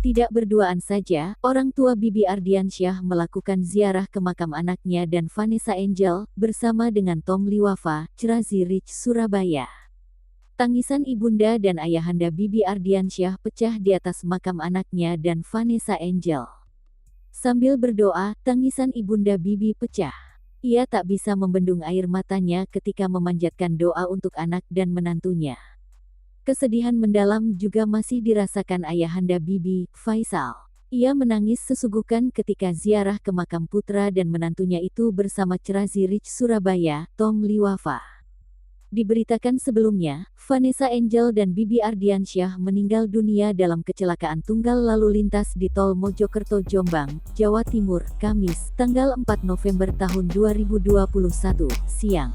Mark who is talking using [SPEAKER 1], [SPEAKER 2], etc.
[SPEAKER 1] Tidak berduaan saja, orang tua Bibi Ardiansyah melakukan ziarah ke makam anaknya dan Vanessa Angel, bersama dengan Tom Liwafa, Crazy Rich Surabaya. Tangisan ibunda dan ayahanda Bibi Ardiansyah pecah di atas makam anaknya dan Vanessa Angel. Sambil berdoa, tangisan ibunda Bibi pecah. Ia tak bisa membendung air matanya ketika memanjatkan doa untuk anak dan menantunya. Kesedihan mendalam juga masih dirasakan ayahanda Bibi, Faisal. Ia menangis sesungguhkan ketika ziarah ke makam putra dan menantunya itu bersama Crazy Rich Surabaya, Tom Liwafa. Diberitakan sebelumnya, Vanessa Angel dan Bibi Ardiansyah meninggal dunia dalam kecelakaan tunggal lalu lintas di Tol Mojokerto Jombang, Jawa Timur, Kamis, tanggal 4 November tahun 2021, siang.